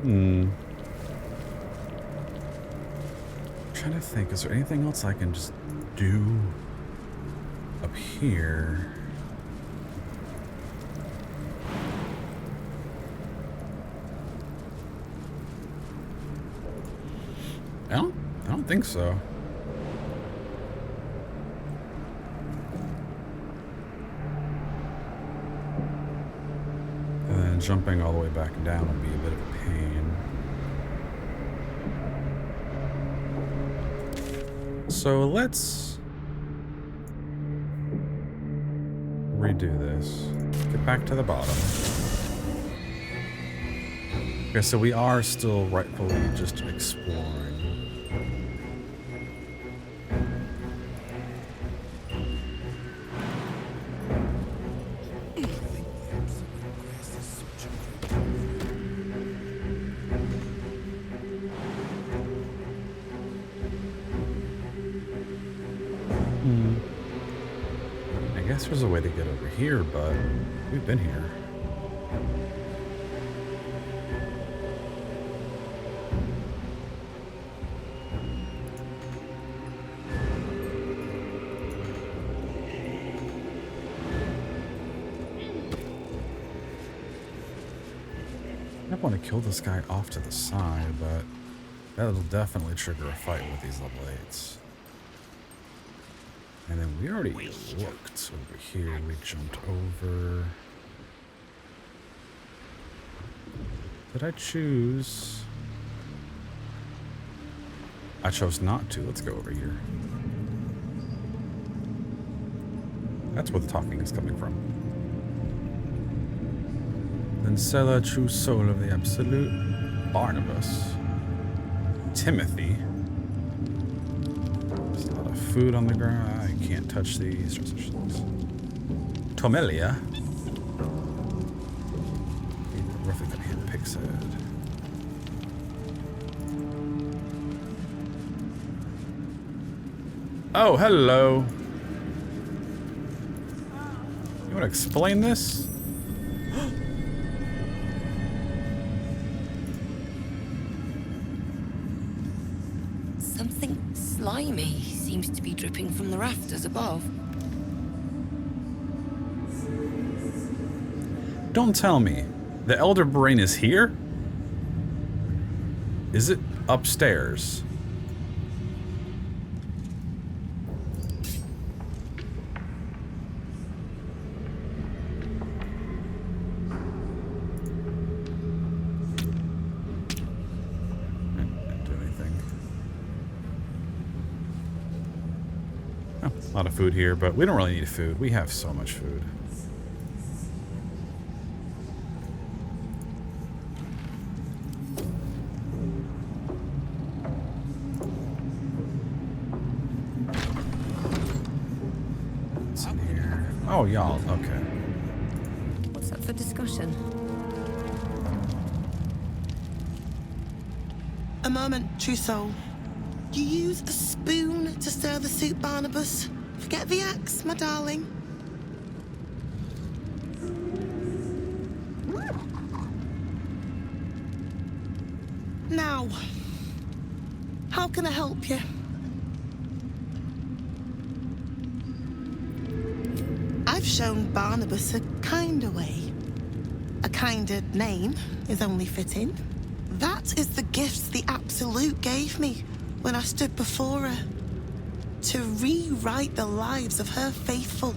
I'm trying to think, is there anything else I can just do up here? I don't think so. And then jumping all the way back down would be a bit of a pain. So let's redo this. Get back to the bottom. Okay, so we are still rightfully just exploring. I guess there's a way to get over here, but we've been here. I want to kill this guy off to the side, but that'll definitely trigger a fight with these level 8s. And then we already looked over here. We jumped over. Did I choose? I chose not to. Let's go over here. That's where the talking is coming from. Then Sella, true soul of the absolute. Barnabas. Timothy. There's a lot of food on the ground. I can't touch these. Tomelia. Roughly cut hand pig's head. Oh, hello. You want to explain this? Something slimy seems to be dripping from the rafters above. Don't tell me. The Elder Brain is here? Is it upstairs? A lot of food here, but we don't really need food. We have so much food. What's in here? Oh, y'all. Okay. What's up for discussion? A moment, true soul. You use a spoon to stir the soup, Barnabas. Forget the axe, my darling. Now, how can I help you? I've shown Barnabas a kinder way. A kinder name is only fitting. That is the gift the Absolute gave me when I stood before her, to rewrite the lives of her faithful,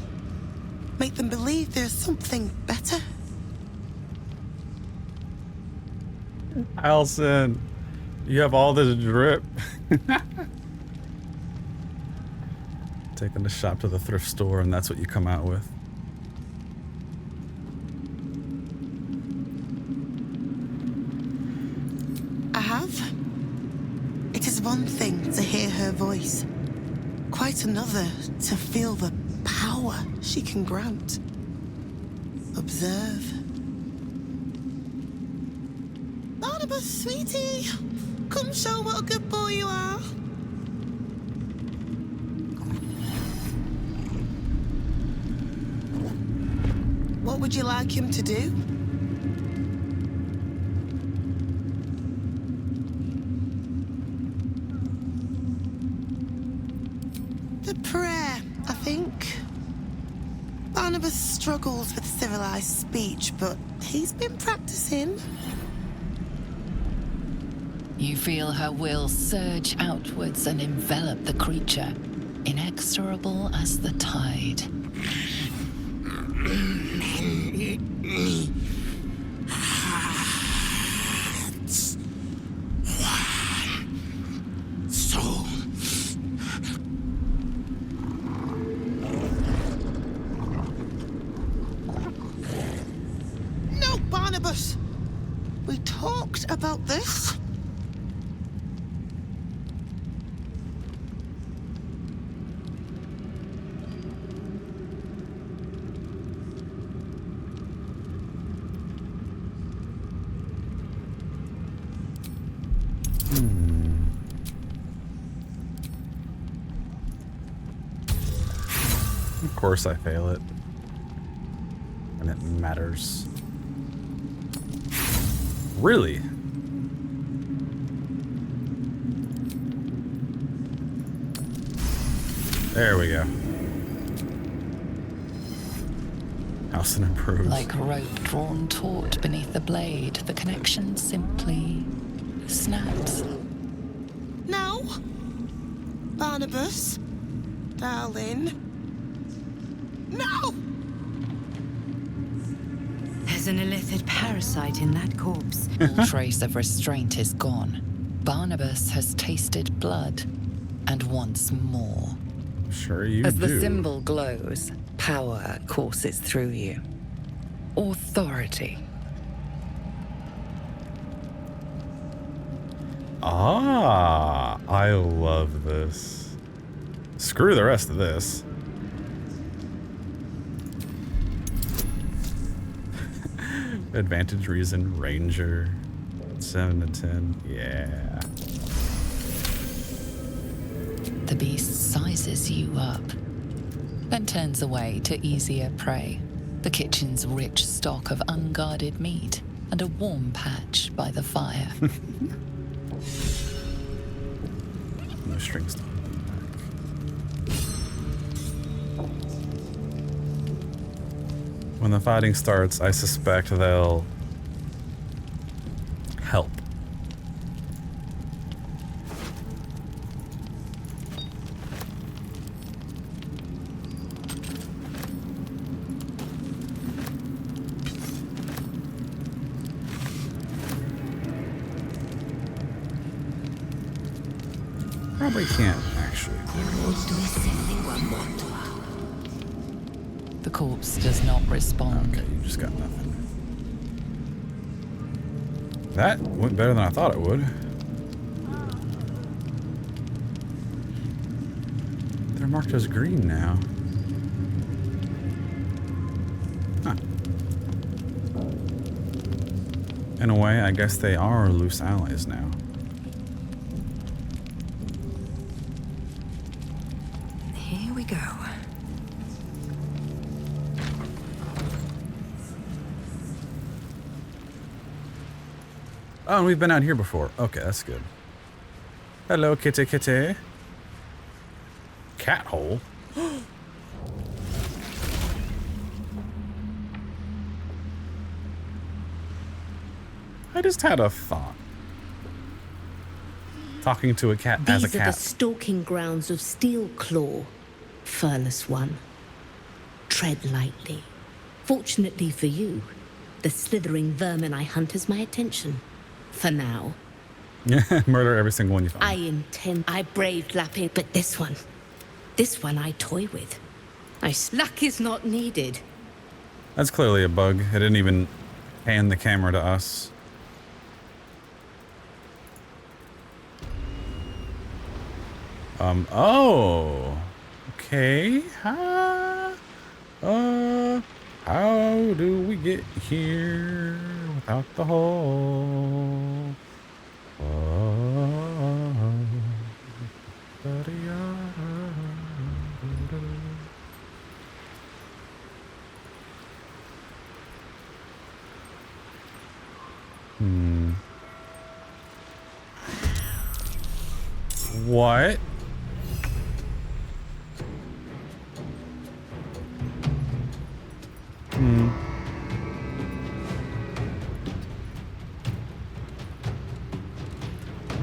make them believe there's something better. Alison, you have all this drip. Taking the shop to the thrift store, and that's what you come out with. I have. It is one thing to hear her voice, quite another to feel the power she can grant. Observe. Barnabas, sweetie, come show what a good boy you are. What would you like him to do? The prayer, I think. Barnabas struggles with civilized speech, but he's been practicing. You feel her will surge outwards and envelop the creature, inexorable as the tide. Soul. No, Barnabas! We talked about this. Of course I fail it. And it matters. Really? There we go. Howson improves. Like rope drawn taut beneath the blade, the connection simply snaps. No. Barnabas. Darling. No! There's an illithid parasite in that corpse. All trace of restraint is gone. Barnabas has tasted blood, and wants more. Sure you As do. the symbol glows, power courses through you. Authority. Ah, I love this. Screw the rest of this. Advantage reason, ranger, 7 to 10, yeah. The beast sizes you up, then turns away to easier prey. The kitchen's rich stock of unguarded meat and a warm patch by the fire. No strings to hold them back. When the fighting starts, I suspect they'll help. Probably can't, actually. The corpse does not respond. Okay, you just got nothing. That went better than I thought it would. They're marked as green now. Huh. In a way, I guess they are loose allies now. Here we go. Oh, and we've been out here before. Okay, that's good. Hello, kitty kitty. Cat hole. I just had a thought. Talking to a cat as a These are the cat. stalking grounds of Steelclaw, furless one. Tread lightly. Fortunately for you, the slithering vermin I hunt has my attention. For now. Murder every single one you find. I braved lapping, but this one I toy with. Luck is not needed. That's clearly a bug. It didn't even hand the camera to us. Oh. Okay. How do we get here without the hole? What?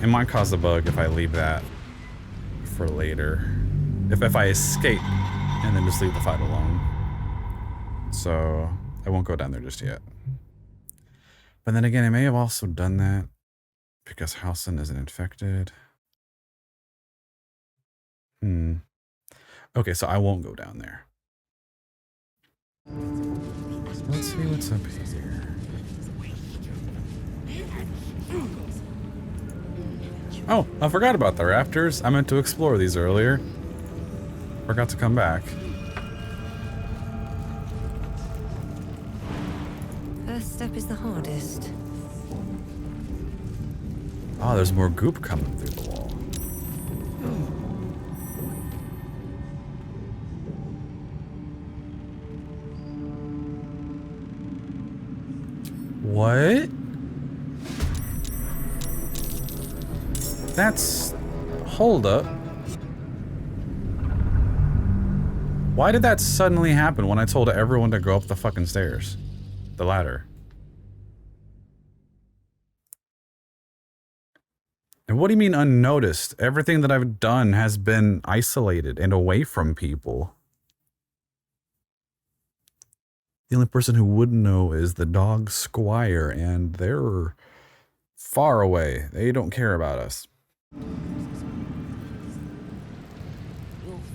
It might cause a bug if I leave that for later. If I escape and then just leave the fight alone. So I won't go down there just yet. But then again, I may have also done that because Halsin isn't infected. Okay, so I won't go down there. So let's see what's up here. Oh, I forgot about the raptors. I meant to explore these earlier. Forgot to come back. First step is the hardest. Oh, there's more goop coming through the wall. What? That's... Hold up. Why did that suddenly happen when I told everyone to go up the fucking stairs? The ladder. And what do you mean unnoticed? Everything that I've done has been isolated and away from people. The only person who would know is the dog Squire, and they're far away. They don't care about us. Your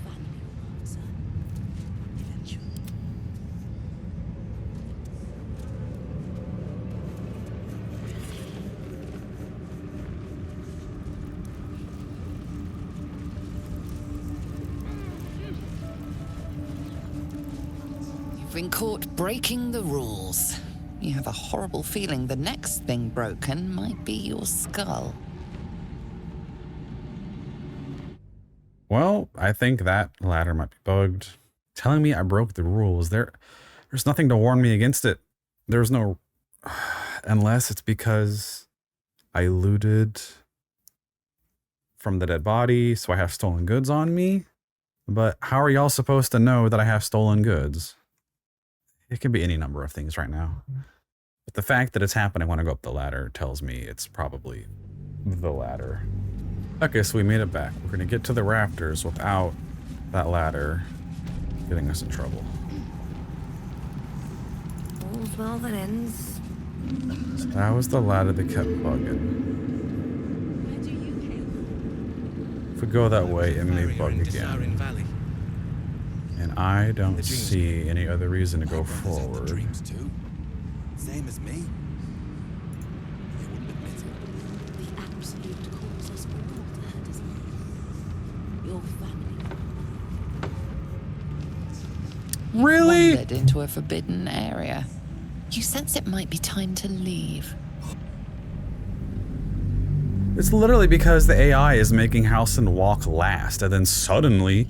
family will answer. Eventually. You've been caught breaking the rules. You have a horrible feeling the next thing broken might be your skull. Well, I think that ladder might be bugged. Telling me I broke the rules. There's nothing to warn me against it. There's no... Unless it's because I looted from the dead body, so I have stolen goods on me. But how are y'all supposed to know that I have stolen goods? It can be any number of things right now. But the fact that it's happening when I go up the ladder tells me it's probably the ladder. Okay, so we made it back. We're going to get to the rafters without that ladder getting us in trouble. All's well that ends. So that was the ladder that kept bugging. If we go that way, it may bug again. And I don't see any other reason to go forward. Dreams too. Same as me. They wouldn't admit it. The absolute calls us all to her desires. Your family. Really? Wandered into a forbidden area. You sense it might be time to leave. It's literally because the AI is making Halsin walk last, and then suddenly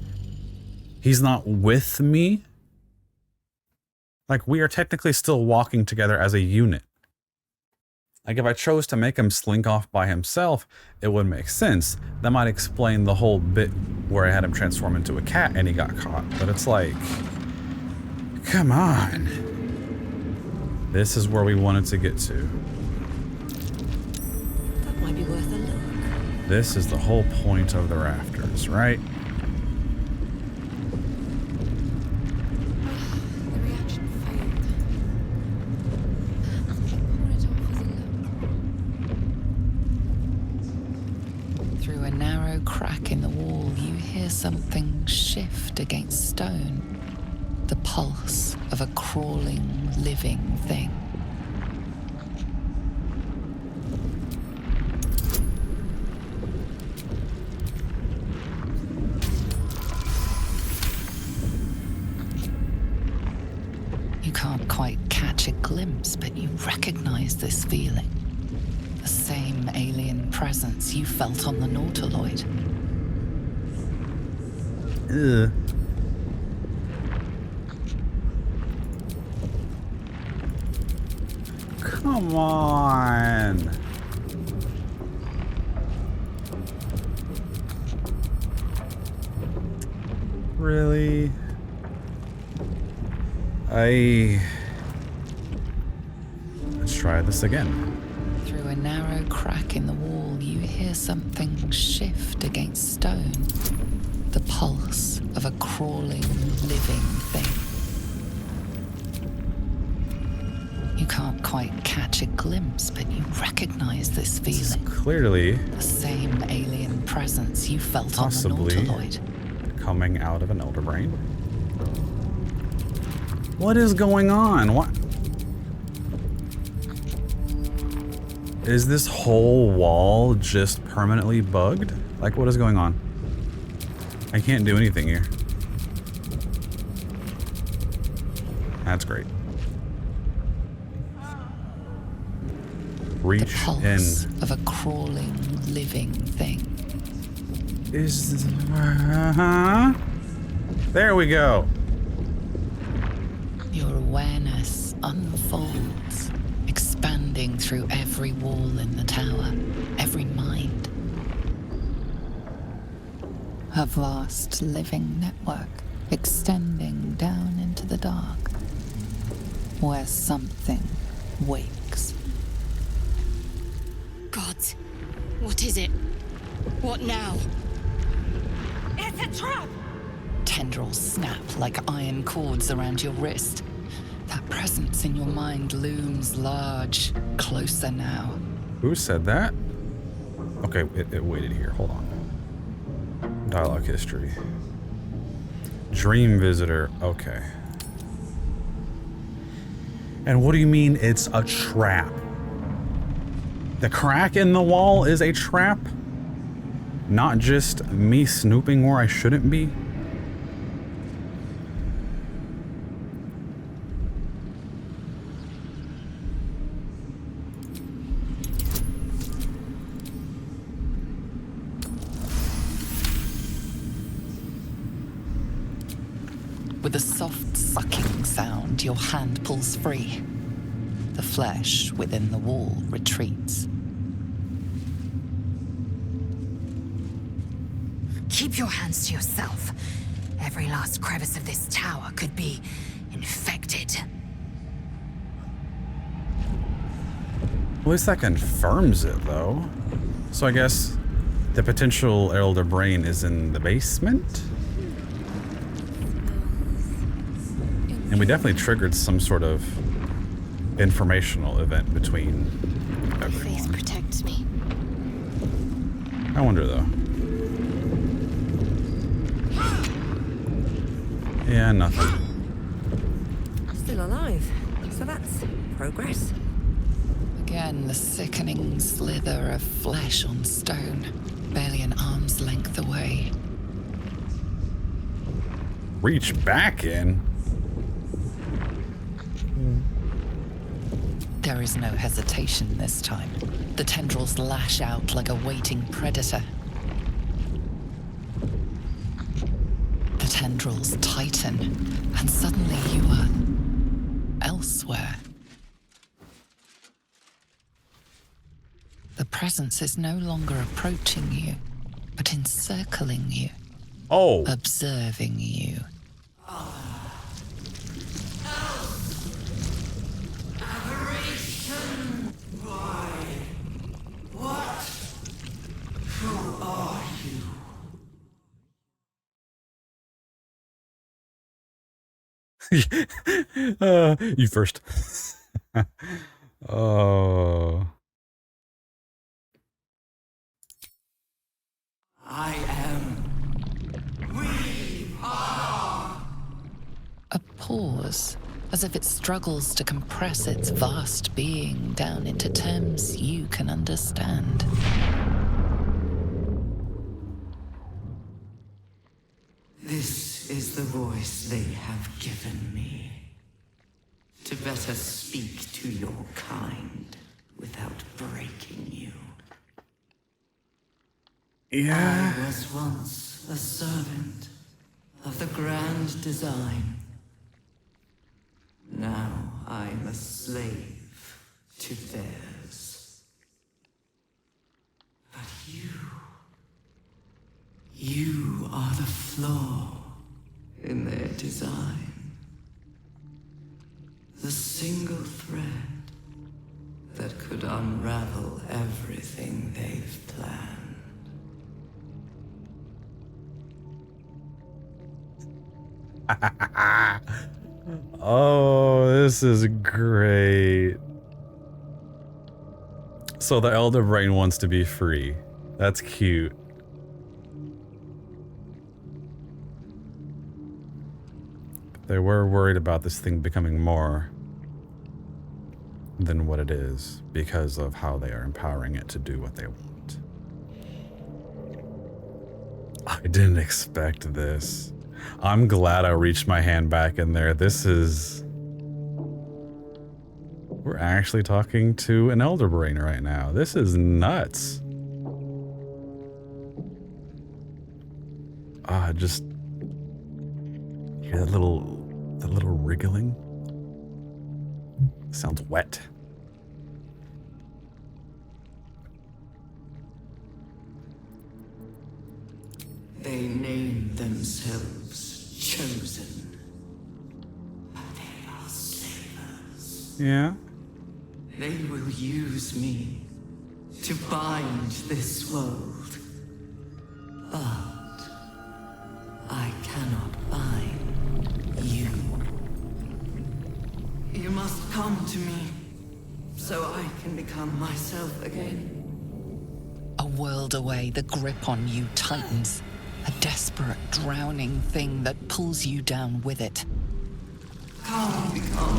he's not with me. Like, we are technically still walking together as a unit. Like, if I chose to make him slink off by himself, it would make sense. That might explain the whole bit where I had him transform into a cat and he got caught. But it's like, come on. This is where we wanted to get to. That might be worth a look. This is the whole point of the rafters, right? The reaction failed. I'll pour it off as a look. Through a narrow crack in the wall, you hear something shift against stone. The pulse of a crawling, living thing. You can't quite catch a glimpse, but you recognize this feeling. The same alien presence you felt on the Nautiloid. Ugh. Come on. Really? Let's try this again. Through a narrow crack crack in the wall, you hear something shift against stone. The pulse of a crawling, living thing. You can't quite catch a glimpse, but you recognize this feeling. Clearly The same alien presence you felt on the possibly Nautiloid. coming out of an elder brain. What is going on? What is this whole wall just permanently bugged? Like, what is going on? I can't do anything here. That's great. Reach The pulse in. of a crawling, living thing. Is there we go. Your awareness unfolds, expanding through every wall in the tower, every mind. A vast living network extending down into the dark, where something wakes. Gods, what is it? What now? It's a trap! Tendrils snap like iron cords around your wrist. That presence in your mind looms large, closer now. Who said that? Okay, it waited here. Hold on. Dialogue history. Dream visitor. Okay. And what do you mean it's a trap? The crack in the wall is a trap? Not just me snooping where I shouldn't be? With a soft sucking sound, your hand pulls free. The flesh within the wall retreats. Keep your hands to yourself. Every last crevice of this tower could be infected. At least that confirms it, though. So I guess the potential elder brain is in the basement? And we definitely triggered some sort of informational event between My face everyone. protects me. I wonder, though. Yeah, nothing. Still alive, so that's progress. Again, the sickening slither of flesh on stone, barely an arm's length away. Reach back in? There is no hesitation this time. The tendrils lash out like a waiting predator. The tendrils tighten, and suddenly you are elsewhere. The presence is no longer approaching you, but encircling you, Oh, observing you. you first. Oh. I am. A pause, as if it struggles to compress its vast being down into terms you can understand. This is the voice they have given me. To better speak to your kind without breaking you. Yeah. I was once a servant of the grand design. Now I'm a slave to theirs. But you are the flaw in their design. The single thread that could unravel spoil everything they've planned. Oh, this is great. So the Elder Brain wants to be free. That's cute. They were worried about this thing becoming more than what it is because of how they are empowering it to do what they want. I didn't expect this. I'm glad I reached my hand back in there. This is... We're actually talking to an Elder Brain right now. This is nuts. Just... Hear that little wriggling? Sounds wet. They name themselves Chosen. But they are slavers. Yeah? They will use me to bind this world. But I cannot bind you. You must come to me so I can become myself again. A world away, the grip on you tightens. A desperate, drowning thing that pulls you down with it. Come, become.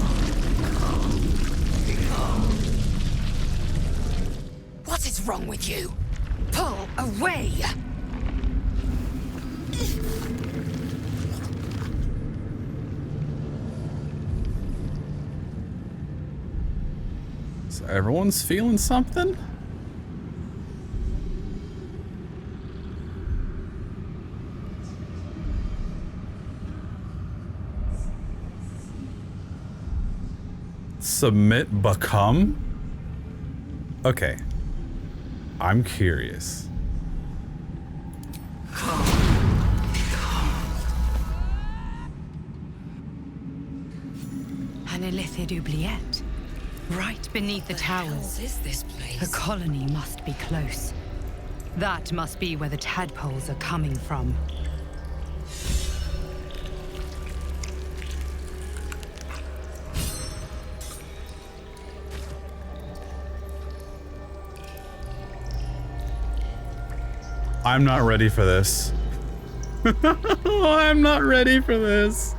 What is wrong with you? Pull away! So everyone's feeling something? Submit, become? Okay. I'm curious. An illithid oubliette. Right beneath the towers. What is this The place? colony must be close. That must be where the tadpoles are coming from. I'm not ready for this. I'm not ready for this.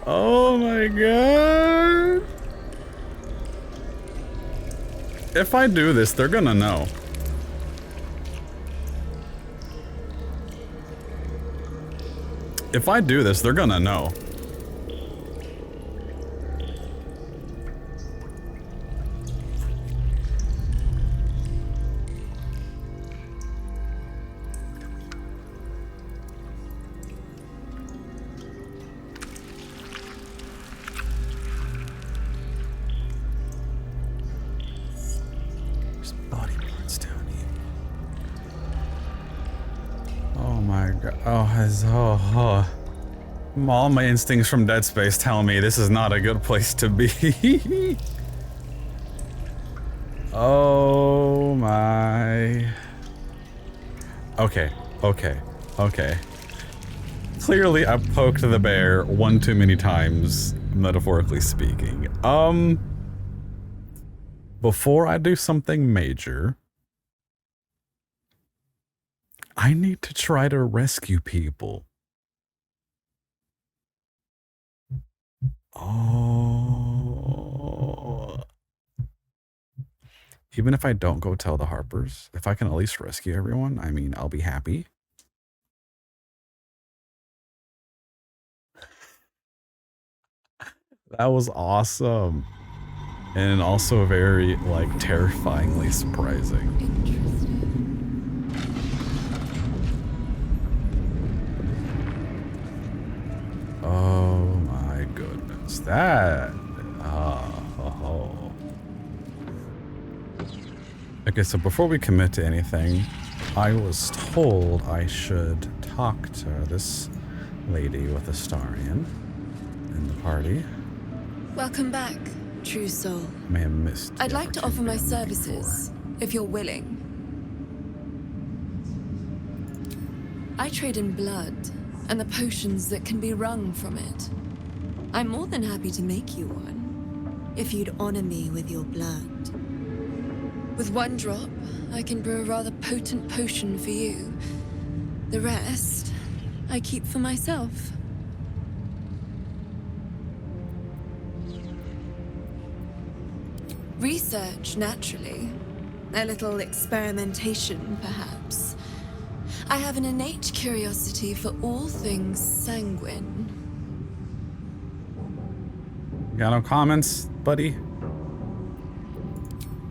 Oh my god. If I do this, they're gonna know. If I do this, they're gonna know. All my instincts from Dead Space tell me this is not a good place to be. Oh my. Okay. Clearly I poked the bear one too many times, metaphorically speaking. Before I do something major, I need to try to rescue people. Oh. Even if I don't go tell the Harpers, if I can at least rescue everyone, I mean, I'll be happy. That was awesome. And also very, like, terrifyingly surprising. Oh my goodness. That... Okay, so before we commit to anything, I was told I should talk to this lady with Astarion in the party. Welcome back. True soul. May have missed. I'd the like to offer my opportunity I'm looking services, if you're willing. I trade in blood, and the potions that can be wrung from it. I'm more than happy to make you one, if you'd honor me with your blood. With one drop, I can brew a rather potent potion for you. The rest, I keep for myself. Research, naturally. A little experimentation, perhaps. I have an innate curiosity for all things sanguine. Got no comments, buddy?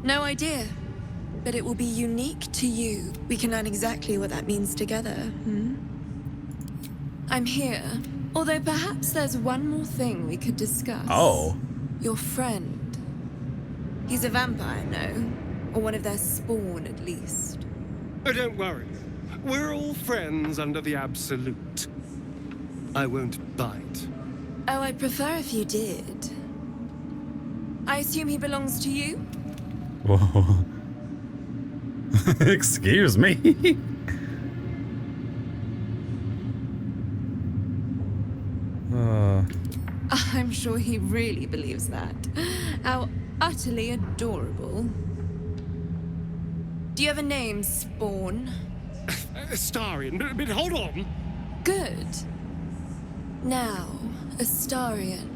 No idea. But it will be unique to you. We can learn exactly what that means together, hmm? I'm here. Although perhaps there's one more thing we could discuss. Oh. Your friend. He's a vampire, no? Or one of their spawn, at least. Oh, don't worry. We're all friends under the Absolute. I won't bite. Oh, I'd prefer if you did. I assume he belongs to you? Whoa. Excuse me. I'm sure he really believes that. How utterly adorable. Do you have a name, Spawn? Astarion, but hold on. Good. Now, Astarion.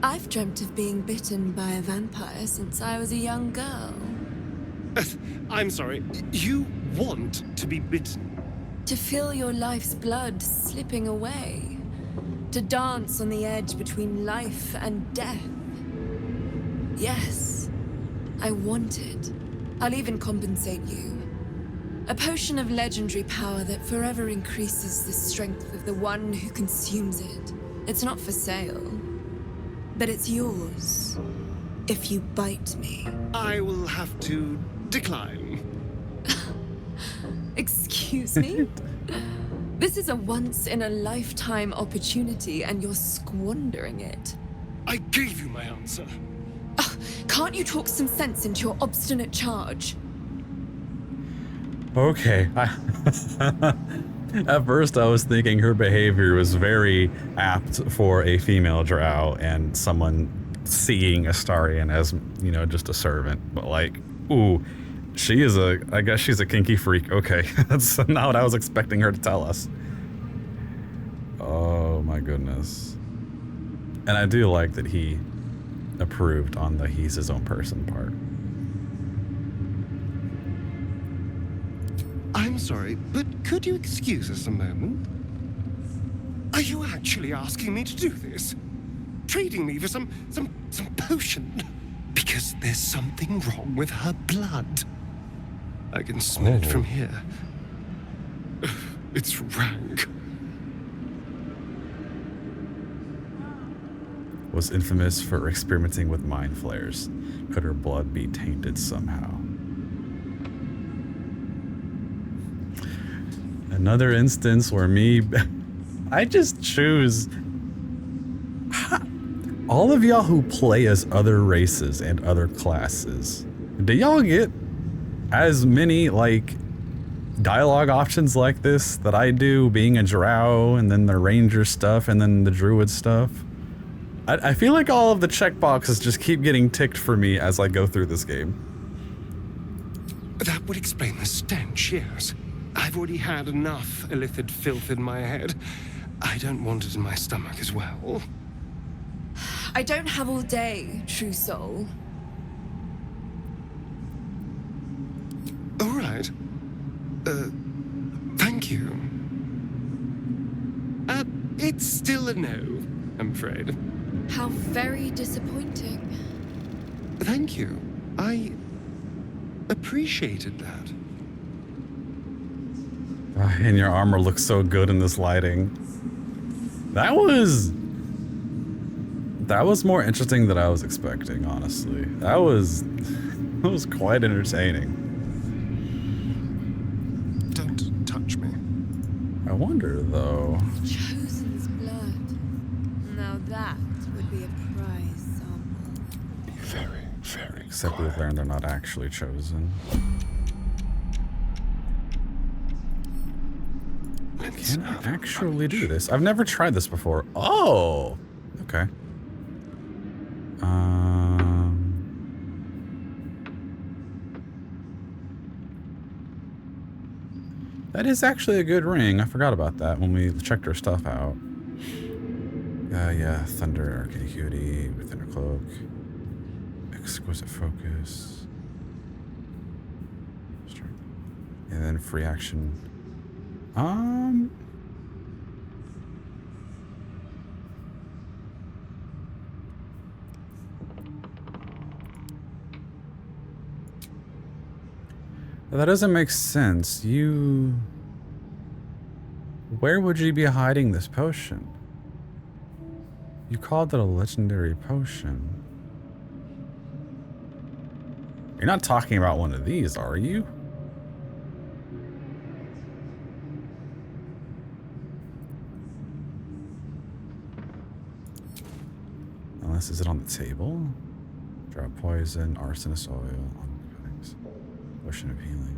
I've dreamt of being bitten by a vampire since I was a young girl. I'm sorry, you want to be bitten? To feel your life's blood slipping away. To dance on the edge between life and death. Yes, I want it. I'll even compensate you. A potion of legendary power that forever increases the strength of the one who consumes it. It's not for sale, but it's yours. If you bite me. I will have to decline. Excuse me? This is a once-in-a-lifetime opportunity, and you're squandering it. I gave you my answer. Can't you talk some sense into your obstinate charge? Okay. At first I was thinking her behavior was very apt for a female drow and someone seeing Astarion as, you know, just a servant. But like, ooh, I guess she's a kinky freak. Okay, that's not what I was expecting her to tell us. Oh my goodness. And I do like that he approved on the he's his own person part. I'm sorry, but could you excuse us a moment? Are you actually asking me to do this? Trading me for some potion? Because there's something wrong with her blood. I can smell it from here. It's rank. Was infamous for experimenting with mind flayers. Could her blood be tainted somehow? Another instance where I just choose all of y'all who play as other races and other classes. Do y'all get as many like dialogue options like this that I do, being a drow and then the ranger stuff and then the druid stuff? I feel like all of the checkboxes just keep getting ticked for me as I go through this game. That would explain the stench, yes. I've already had enough illithid filth in my head. I don't want it in my stomach as well. I don't have all day, true soul. All right. Thank you. It's still a no, I'm afraid. How very disappointing. Thank you. I appreciated that. And your armor looks so good in this lighting. That was more interesting than I was expecting, honestly. That was quite entertaining. Don't touch me. I wonder though. Chosen's blood. Now that would be a prize sample. Except we've learned they're not actually chosen. Can I actually do this? I've never tried this before. Oh! Okay. That is actually a good ring. I forgot about that when we checked our stuff out. Yeah, Thunder, Arcane Acuity, Within her Cloak. Exquisite Focus. And then free action. That doesn't make sense. Where would you be hiding this potion? You called it a legendary potion. You're not talking about one of these, are you? Unless, is it on the table? Drop poison, arsonist oil on cuttings. Potion of healing.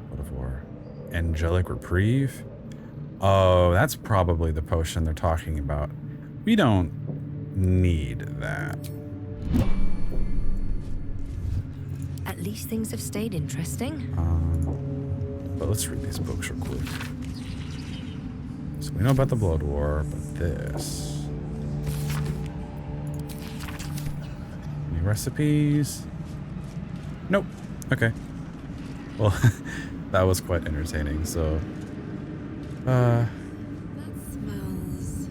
What of war? Angelic reprieve? Oh, that's probably the potion they're talking about. We don't need that. At least things have stayed interesting. But let's read these books real quick. So we know about the Blood War, but this. Any recipes? Nope. Okay. Well, that was quite entertaining, so... That smells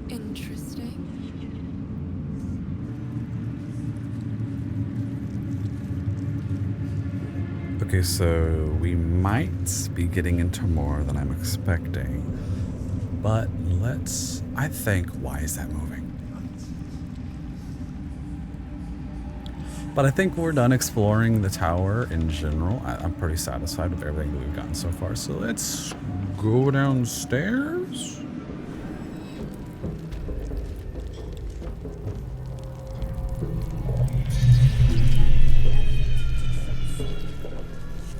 interesting. Okay, so we might be getting into more than I'm expecting. But I think, why is that moving? But I think we're done exploring the tower in general. I'm pretty satisfied with everything that we've gotten so far. So let's go downstairs.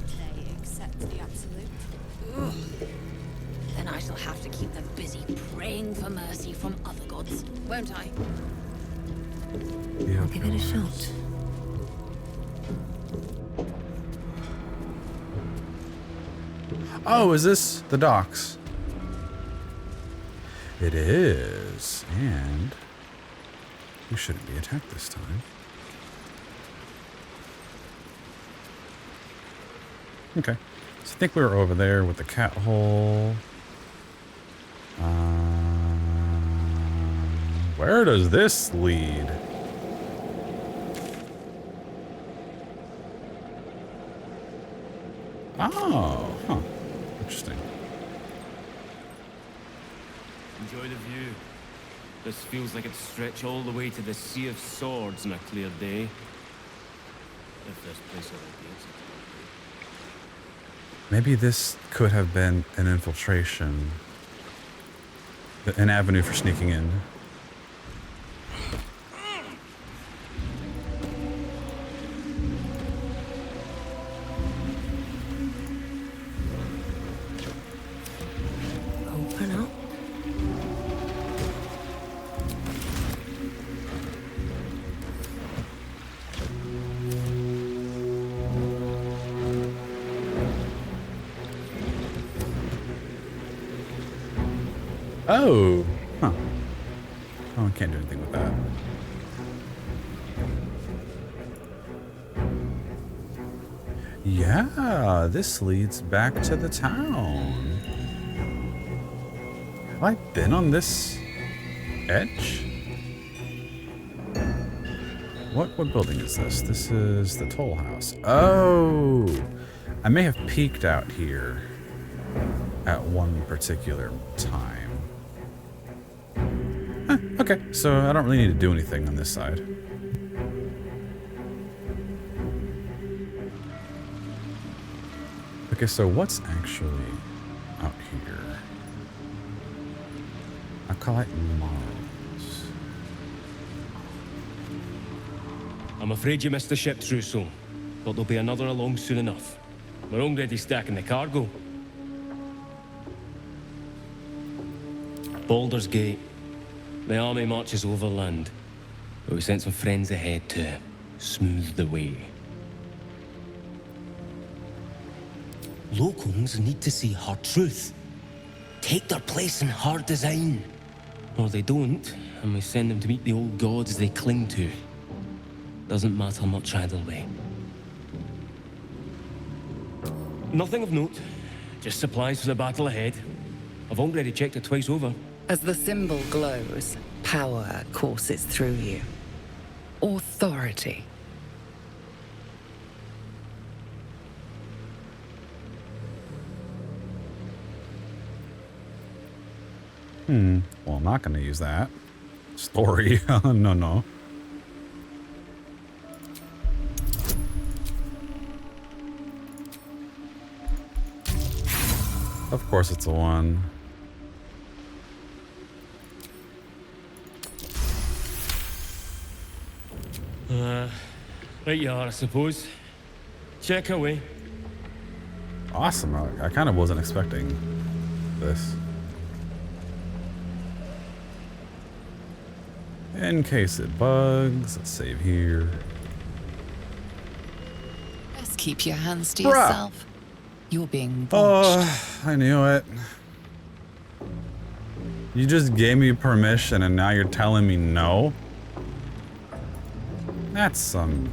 They accept the absolute. Ugh. Then I shall have to keep them busy praying for mercy from other gods, won't I? Yeah, Give it a shot. Oh, is this the docks? It is, and we shouldn't be attacked this time. Okay, so I think we were over there with the cat hole. Where does this lead? Oh, huh. Interesting. Enjoy the view. This feels like it stretch all the way to the Sea of Swords on a clear day. If this place ever gets it. Maybe this could have been an infiltration. An avenue for sneaking in. Open up. Oh, huh. Oh, I can't do anything with that. Yeah, this leads back to the town. Have I been on this edge? What building is this? This is the toll house. Oh, I may have peeked out here at one particular time. Okay, so I don't really need to do anything on this side. Okay, so what's actually out here? McAllik Mars. I'm afraid you missed the ship, Trousseau. But there'll be another along soon enough. We're already stacking the cargo. Baldur's Gate. The army marches overland. But we sent some friends ahead to smooth the way. Locals need to see her truth. Take their place in her design. Or they don't, and we send them to meet the old gods they cling to. Doesn't matter much either way. Nothing of note. Just supplies for the battle ahead. I've already checked it twice over. As the symbol glows, power courses through you. Authority. Well, I'm not going to use that. Story. No. Of course it's a 1. Right you are, I suppose. Check away. Awesome. I kind of wasn't expecting this. In case it bugs, let's save here. Just keep your hands to Bruh. yourself. You're being watched. Oh, I knew it. You just gave me permission and now you're telling me no? That's some...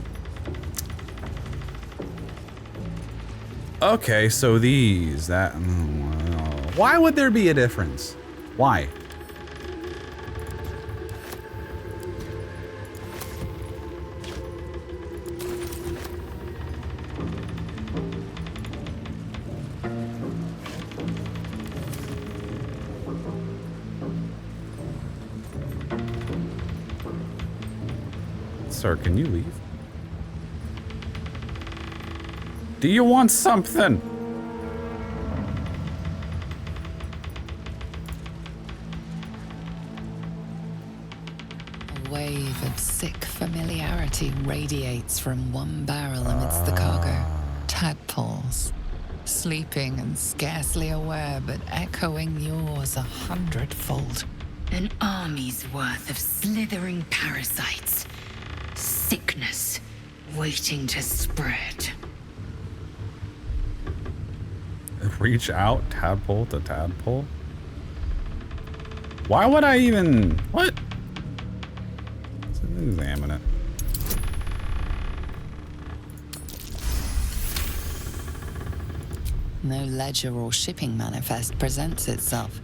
Okay, so these, that... Why would there be a difference? Why? Sir, can you leave? Do you want something? A wave of sick familiarity radiates from one barrel amidst the cargo. Tadpoles, sleeping and scarcely aware, but echoing yours 100-fold. An army's worth of slithering parasites. Sickness waiting to spread. Reach out tadpole to tadpole? Why would I even... What? Let's examine it. No ledger or shipping manifest presents itself,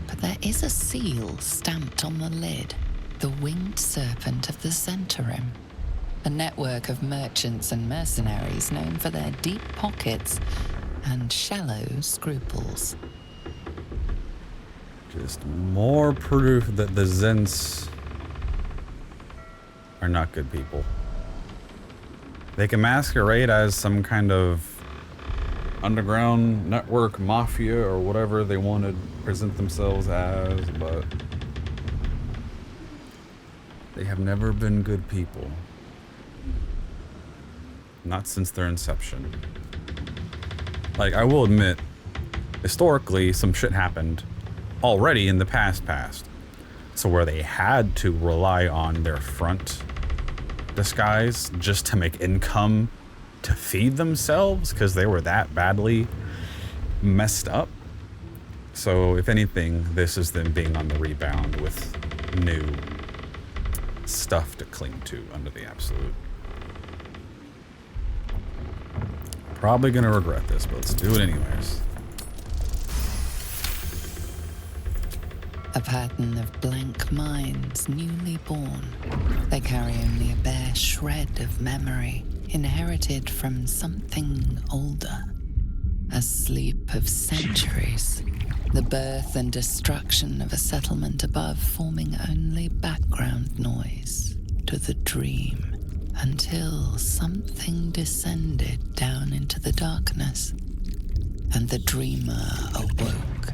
but there is a seal stamped on the lid. The winged serpent of the Centaurim. A network of merchants and mercenaries known for their deep pockets and shallow scruples. Just more proof that the Zents are not good people. They can masquerade as some kind of underground network mafia or whatever they want to present themselves as, but they have never been good people. Not since their inception. Like, I will admit, historically, some shit happened already in the past. So where they had to rely on their front disguise just to make income to feed themselves because they were that badly messed up. So if anything, this is them being on the rebound with new stuff to cling to under the Absolute. Probably gonna regret this, but let's do it anyways. A pattern of blank minds newly born. They carry only a bare shred of memory, inherited from something older. A sleep of centuries. The birth and destruction of a settlement above forming only background noise to the dream. Until something descended down into the darkness, and the dreamer awoke.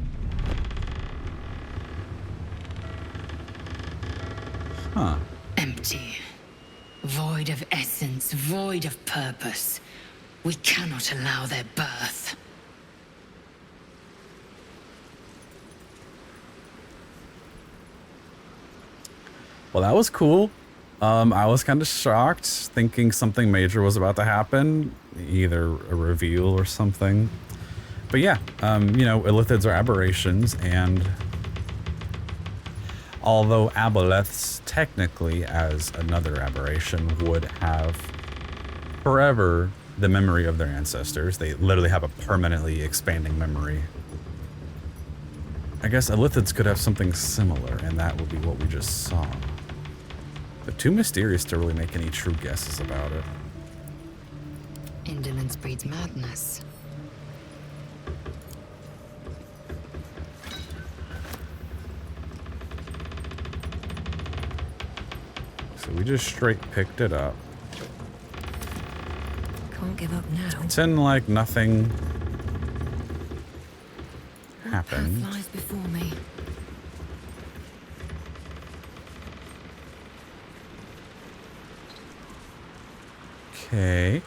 Huh. Empty. Void of essence, void of purpose. We cannot allow their birth. Well, that was cool. I was kind of shocked, thinking something major was about to happen, either a reveal or something. But yeah, you know, illithids are aberrations, and although aboleths technically, as another aberration, would have forever the memory of their ancestors, they literally have a permanently expanding memory. I guess illithids could have something similar, and that would be what we just saw. But too mysterious to really make any true guesses about it. Indolence breeds madness. So we just straight picked it up. Can't give up now. Pretend like nothing happened. Path lies before me. Okay.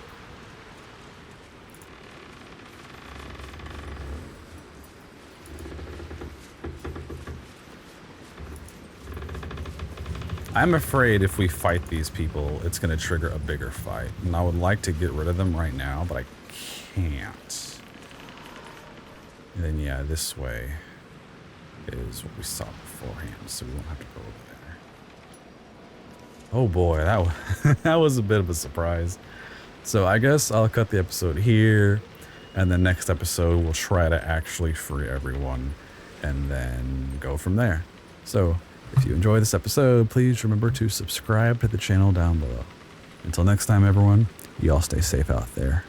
I'm afraid if we fight these people, it's going to trigger a bigger fight. And I would like to get rid of them right now, but I can't. And then, yeah, this way is what we saw beforehand, so we won't have to go over there. Oh boy, that was a bit of a surprise. So I guess I'll cut the episode here, and the next episode we'll try to actually free everyone, and then go from there. So if you enjoyed this episode, please remember to subscribe to the channel down below. Until next time, everyone, you all stay safe out there.